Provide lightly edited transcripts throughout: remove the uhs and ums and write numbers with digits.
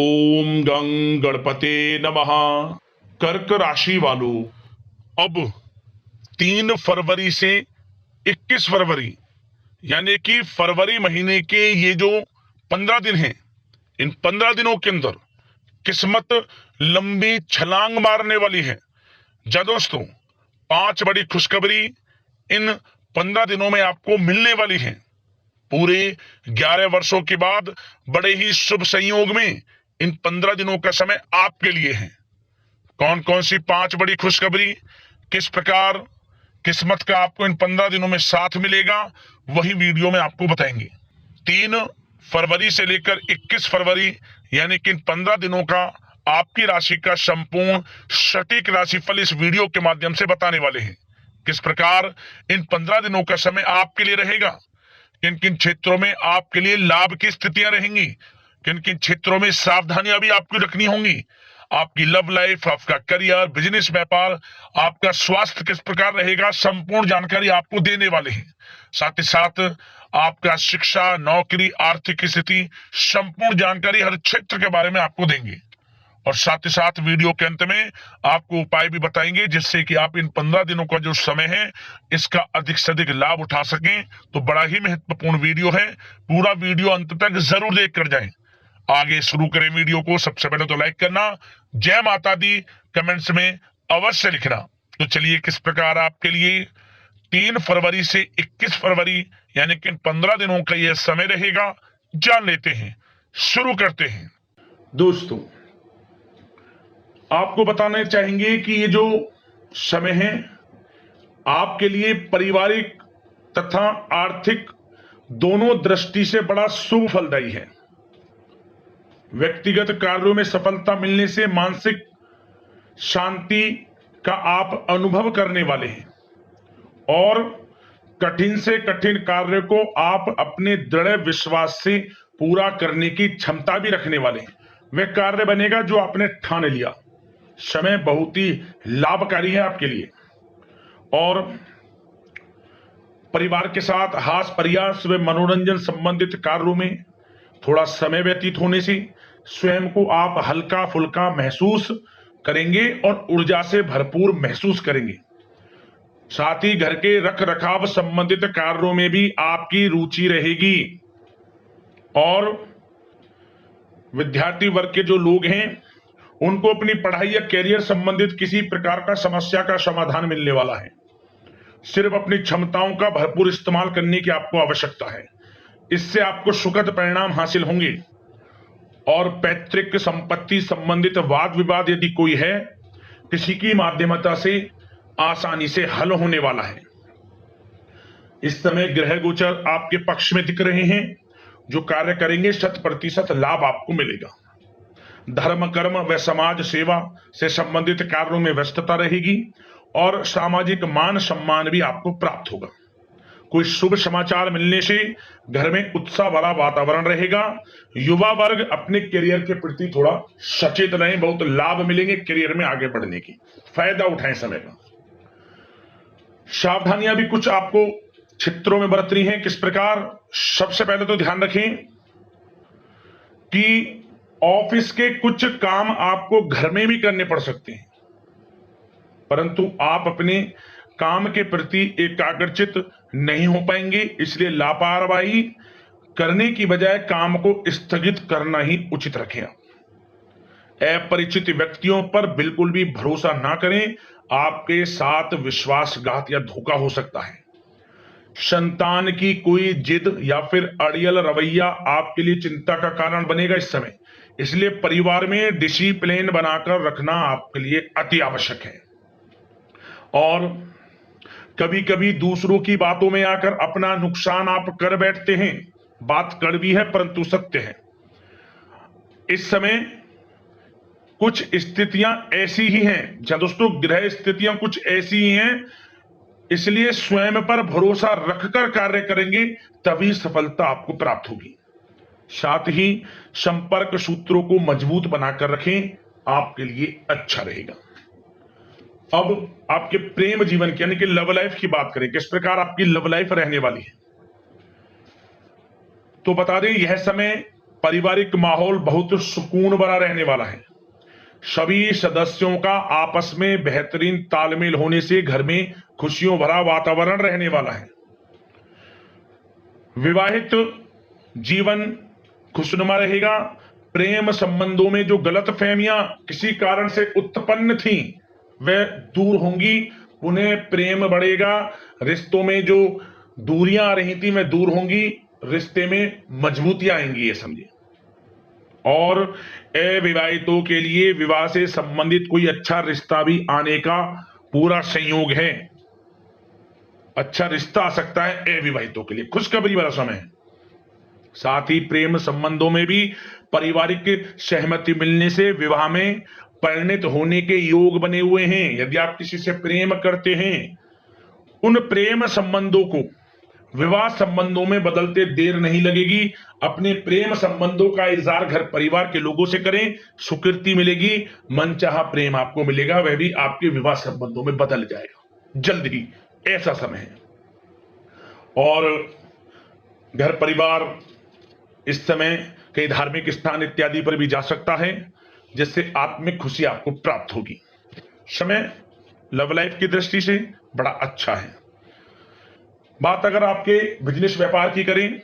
ओम गं गणपते नमः। कर्क राशि वालों, अब 3 फरवरी से 21 फरवरी यानी कि फरवरी महीने के ये जो 15 दिन हैं, इन 15 दिनों के अंदर किस्मत लंबी छलांग मारने वाली है। जा दोस्तों, 5 बड़ी खुशखबरी इन 15 दिनों में आपको मिलने वाली है। पूरे 11 वर्षों के बाद बड़े ही शुभ संयोग में इन 15 दिनों का समय आपके लिए है। कौन कौन सी 5 बड़ी खुशखबरी, किस प्रकार किस्मत का आपको इन 15 दिनों में साथ मिलेगा, वही वीडियो में आपको बताएंगे। 3 फरवरी से लेकर 21 फरवरी यानी कि इन 15 दिनों का आपकी राशि का संपूर्ण सटीक राशिफल इस वीडियो के माध्यम से बताने वाले हैं। किस प्रकार इन 15 दिनों का समय आपके लिए रहेगा, किन किन क्षेत्रों में आपके लिए लाभ की स्थितियां रहेंगी, किन किन क्षेत्रों में सावधानियां भी आपको रखनी होंगी, आपकी लव लाइफ, आपका करियर, बिजनेस, व्यापार, आपका स्वास्थ्य किस प्रकार रहेगा, संपूर्ण जानकारी आपको देने वाले हैं। साथ ही साथ आपका शिक्षा, नौकरी, आर्थिक स्थिति, संपूर्ण जानकारी हर क्षेत्र के बारे में आपको देंगे। और साथ ही साथ वीडियो के अंत में आपको उपाय भी बताएंगे जिससे कि आप इन 15 दिनों का जो समय है इसका अधिक से अधिक लाभ उठा सकें। तो बड़ा ही महत्वपूर्ण वीडियो है, पूरा वीडियो अंत तक जरूर देख कर जाएं। आगे शुरू करें वीडियो को। सबसे पहले तो लाइक करना, जय माता दी कमेंट्स में अवश्य लिखना। तो चलिए, किस प्रकार आपके लिए 3 फरवरी से 21 फरवरी यानी कि 15 दिनों का यह समय रहेगा, जान लेते हैं। शुरू करते हैं। दोस्तों, आपको बताना चाहेंगे कि ये जो समय है आपके लिए पारिवारिक तथा आर्थिक दोनों दृष्टि से बड़ा शुभ फलदायी है। व्यक्तिगत कार्यों में सफलता मिलने से मानसिक शांति का आप अनुभव करने वाले हैं और कठिन से कठिन कार्य को आप अपने दृढ़ विश्वास से पूरा करने की क्षमता भी रखने वाले हैं। वह कार्य बनेगा जो आपने ठान लिया। समय बहुत ही लाभकारी है आपके लिए और परिवार के साथ हास्य प्रयास व मनोरंजन संबंधित कार्यों में थोड़ा समय व्यतीत होने से स्वयं को आप हल्का फुल्का महसूस करेंगे और ऊर्जा से भरपूर महसूस करेंगे। साथ ही घर के रख रखाव संबंधित कार्यों में भी आपकी रुचि रहेगी और विद्यार्थी वर्ग के जो लोग हैं उनको अपनी पढ़ाई या कैरियर संबंधित किसी प्रकार का समस्या का समाधान मिलने वाला है। सिर्फ अपनी क्षमताओं का भरपूर इस्तेमाल करने की आपको आवश्यकता है। इससे आपको सुखद परिणाम हासिल होंगे और पैतृक संपत्ति संबंधित वाद विवाद यदि कोई है, किसी की माध्यमता से आसानी से हल होने वाला है। इस समय ग्रह गोचर आपके पक्ष में दिख रहे हैं। जो कार्य करेंगे 100% लाभ आपको मिलेगा। धर्म, कर्म व समाज सेवा से संबंधित कार्यों में व्यस्तता रहेगी और सामाजिक मान सम्मान भी आपको प्राप्त होगा। कोई शुभ समाचार मिलने से घर में उत्साह भरा वातावरण रहेगा। युवा वर्ग अपने करियर के प्रति थोड़ा सचेत रहें, बहुत लाभ मिलेंगे करियर में आगे बढ़ने की, फायदा उठाएं समय का। सावधानियां भी कुछ आपको क्षेत्रों में बरतनी है। किस प्रकार? सबसे पहले तो ध्यान रखें कि ऑफिस के कुछ काम आपको घर में भी करने पड़ सकते हैं, परंतु आप अपने काम के प्रति एकाग्रचित नहीं हो पाएंगे। इसलिए लापरवाही करने की बजाय काम को स्थगित करना ही उचित रखें। अपरिचित व्यक्तियों पर बिल्कुल भी भरोसा ना करें, आपके साथ विश्वासघात या धोखा हो सकता है। संतान की कोई जिद या फिर अड़ियल रवैया आपके लिए चिंता का कारण बनेगा इस समय। इसलिए परिवार में डिसिप्लिन बनाकर रखना आपके लिए अति आवश्यक है। और कभी कभी दूसरों की बातों में आकर अपना नुकसान आप कर बैठते हैं। बात कड़वी है परंतु सत्य है। इस समय कुछ स्थितियां ऐसी ही हैं, जहां दोस्तों ग्रह स्थितियां कुछ ऐसी ही हैं, इसलिए स्वयं पर भरोसा रखकर कार्य करेंगे तभी सफलता आपको प्राप्त होगी। साथ ही संपर्क सूत्रों को मजबूत बनाकर रखें, आपके लिए अच्छा रहेगा। अब आपके प्रेम जीवन की यानी कि लव लाइफ की बात करें, किस प्रकार आपकी लव लाइफ रहने वाली है। तो बता दें, यह समय पारिवारिक माहौल बहुत सुकून भरा रहने वाला है। सभी सदस्यों का आपस में बेहतरीन तालमेल होने से घर में खुशियों भरा वातावरण रहने वाला है। विवाहित जीवन खुशनुमा रहेगा। प्रेम संबंधों में जो गलतफहमियां किसी कारण से उत्पन्न थी वह दूर होंगी, उन्हें प्रेम बढ़ेगा। रिश्तों में जो दूरियां आ रही थी वह दूर होंगी, रिश्ते में मजबूतियां आएंगी, ये समझिए। और अविवाहितों के लिए विवाह से संबंधित कोई अच्छा रिश्ता भी आने का पूरा संयोग है। अच्छा रिश्ता आ सकता है अविवाहितों के लिए, खुशखबरी वाला समय है। साथ ही प्रेम संबंधों में भी पारिवारिक सहमति मिलने से विवाह में परिणत होने के योग बने हुए हैं। यदि आप किसी से प्रेम करते हैं, उन प्रेम संबंधों को विवाह संबंधों में बदलते देर नहीं लगेगी। अपने प्रेम संबंधों का इजहार घर परिवार के लोगों से करें, स्वीकृति मिलेगी, मनचाहा प्रेम आपको मिलेगा, वह भी आपके विवाह संबंधों में बदल जाएगा जल्द ही, ऐसा समय है। और घर परिवार इस समय कई धार्मिक स्थान इत्यादि पर भी जा सकता है, जिससे आत्मिक खुशी आपको प्राप्त होगी। समय लव लाइफ की दृष्टि से बड़ा अच्छा है। बात अगर आपके बिजनेस व्यापार की करें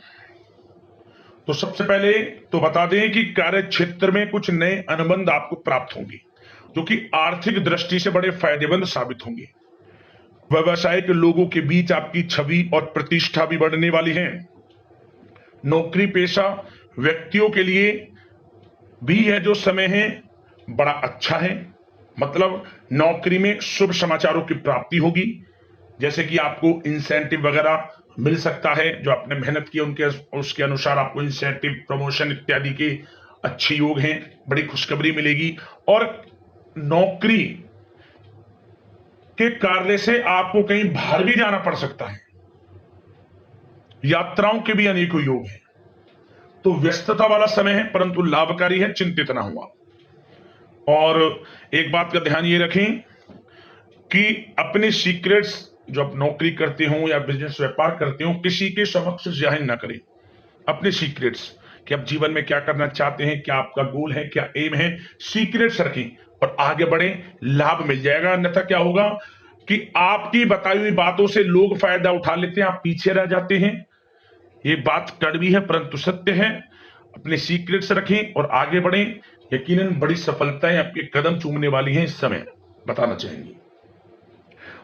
तो सबसे पहले तो बता दें कि कार्य क्षेत्र में कुछ नए अनुबंध आपको प्राप्त होंगे, जो कि आर्थिक दृष्टि से बड़े फायदेमंद साबित होंगे। व्यवसायिक लोगों के बीच आपकी छवि और प्रतिष्ठा भी बढ़ने वाली है। नौकरी पेशा व्यक्तियों के लिए भी यह जो समय है बड़ा अच्छा है। मतलब नौकरी में शुभ समाचारों की प्राप्ति होगी, जैसे कि आपको इंसेंटिव वगैरह मिल सकता है, जो आपने मेहनत की उनके उसके अनुसार आपको इंसेंटिव, प्रमोशन इत्यादि के अच्छे योग हैं, बड़ी खुशखबरी मिलेगी। और नौकरी के कार्य से आपको कहीं बाहर भी जाना पड़ सकता है, यात्राओं के भी अनेकों योग हैं। तो व्यस्तता वाला समय है, परंतु लाभकारी है, चिंतित ना हुआ। और एक बात का ध्यान ये रखें कि अपने सीक्रेट्स जो आप नौकरी करते हो या बिजनेस व्यापार करते हो, किसी के समक्ष जाहिर ना करें अपने सीक्रेट्स, कि आप जीवन में क्या करना चाहते हैं, क्या आपका गोल है, क्या एम है, सीक्रेट्स रखें और आगे बढ़े, लाभ मिल जाएगा। अन्यथा क्या होगा कि आपकी बताई हुई बातों से लोग फायदा उठा लेते हैं, आप पीछे रह जाते हैं। ये बात कड़वी है परंतु सत्य है। अपने सीक्रेट्स रखें और आगे बढ़ें, यकीनन बड़ी सफलताएं आपके कदम चूमने वाली हैं इस समय, बताना चाहेंगे।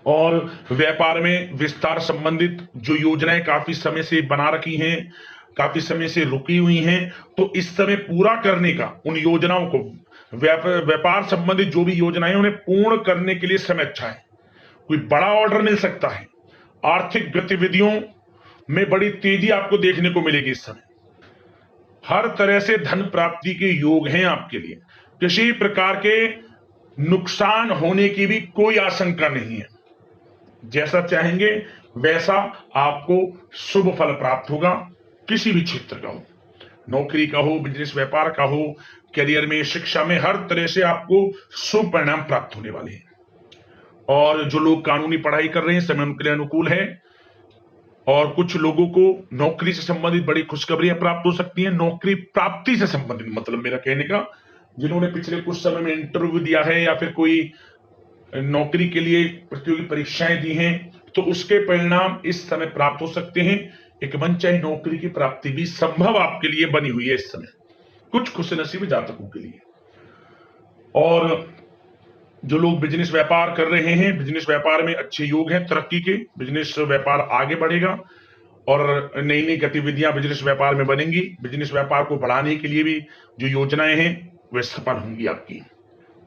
और व्यापार में विस्तार संबंधित जो योजनाएं काफी समय से बना रखी हैं, काफी समय से रुकी हुई हैं, तो इस समय पूरा करने का, उन योजनाओं को, व्यापार संबंधित जो भी योजनाएं उन्हें पूर्ण करने के लिए समय अच्छा है। कोई बड़ा ऑर्डर मिल सकता है। आर्थिक गतिविधियों में बड़ी तेजी आपको देखने को मिलेगी इस समय। हर तरह से धन प्राप्ति के योग हैं आपके लिए। किसी प्रकार के नुकसान होने की भी कोई आशंका नहीं है। जैसा चाहेंगे वैसा आपको शुभ फल प्राप्त होगा, किसी भी क्षेत्र का हो, नौकरी का हो, बिजनेस व्यापार का हो, करियर में, शिक्षा में, हर तरह से आपको शुभ परिणाम प्राप्त होने वाले हैं। और जो लोग कानूनी पढ़ाई कर रहे हैं, समय उनके लिए अनुकूल है। और कुछ लोगों को नौकरी से संबंधित बड़ी खुशखबरियां प्राप्त हो सकती हैं। नौकरी प्राप्ति से संबंधित मतलब मेरा कहने का, जिन्होंने पिछले कुछ समय में इंटरव्यू दिया है या फिर कोई नौकरी के लिए प्रतियोगी परीक्षाएं दी हैं, तो उसके परिणाम इस समय प्राप्त हो सकते हैं। एक मनचाही नौकरी की प्राप्ति भी संभव आपके लिए बनी हुई है इस समय, कुछ खुशनसीब जातकों के लिए। और जो लोग बिजनेस व्यापार कर रहे हैं, बिजनेस व्यापार में अच्छे योग हैं तरक्की के, बिजनेस व्यापार आगे बढ़ेगा और नई नई गतिविधियां बिजनेस व्यापार में बनेंगी। बिजनेस व्यापार को बढ़ाने के लिए भी जो योजनाएं हैं वे सफल होंगी आपकी।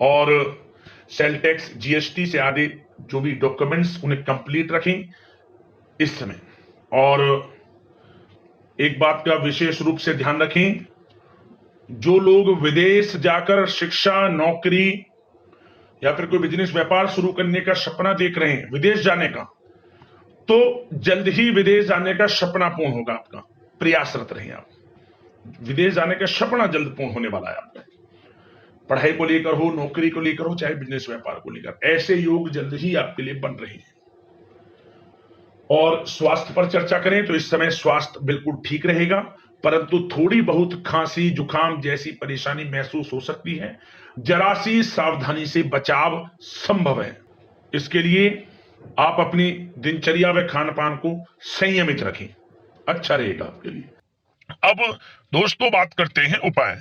और सेल टैक्स, जीएसटी से आदि जो भी डॉक्यूमेंट्स, उन्हें कंप्लीट रखें इस समय। और एक बात का विशेष रूप से ध्यान रखें, जो लोग विदेश जाकर शिक्षा, नौकरी या फिर कोई बिजनेस व्यापार शुरू करने का सपना देख रहे हैं, विदेश जाने का, तो जल्द ही विदेश जाने का सपना पूर्ण होगा आपका। प्रयासरत रहें आप, विदेश जाने का सपना जल्द पूर्ण होने वाला है आपका। पढ़ाई को लेकर हो, नौकरी को लेकर हो, चाहे बिजनेस व्यापार को लेकर, ऐसे योग जल्द ही आपके लिए बन रहे हैं। और स्वास्थ्य पर चर्चा करें तो इस समय स्वास्थ्य बिल्कुल ठीक रहेगा, परंतु थोड़ी बहुत खांसी जुकाम जैसी परेशानी महसूस हो सकती है। जरा सी सावधानी से बचाव संभव है। इसके लिए आप अपनी दिनचर्या व खान पान को संयमित रखें, अच्छा रहेगा आपके लिए। अब दोस्तों बात करते हैं उपाय,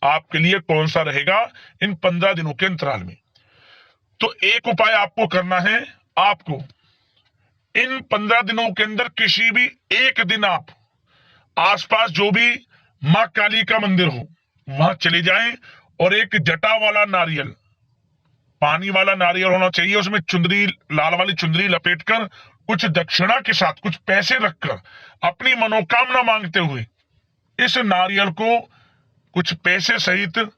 आपके लिए कौन सा रहेगा इन 15 दिनों के अंतराल में। तो एक उपाय आपको करना है, आपको इन 15 दिनों के अंदर किसी भी एक दिन आप आसपास जो भी मां काली का मंदिर हो वहां चले जाएं और एक जटा वाला नारियल, पानी वाला नारियल होना चाहिए, उसमें चुंदरी, लाल वाली चुंदरी लपेटकर कुछ दक्षिणा के साथ कुछ पैसे रखकर अपनी मनोकामना मांगते हुए इस नारियल को कुछ पैसे सहित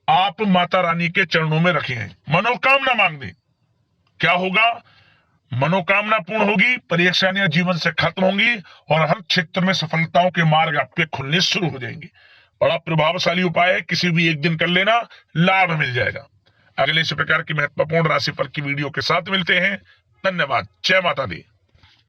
आप माता रानी के चरणों में रखें, मनोकामना मांग दें। क्या होगा, मनोकामना पूर्ण होगी, परेशानियां जीवन से खत्म होंगी और हर क्षेत्र में सफलताओं के मार्ग आपके खुलने शुरू हो जाएंगे। बड़ा प्रभावशाली उपाय है, किसी भी एक दिन कर लेना, लाभ मिल जाएगा। अगले इसी प्रकार की महत्वपूर्ण राशिफल की वीडियो के साथ मिलते हैं। धन्यवाद। जय माता दी।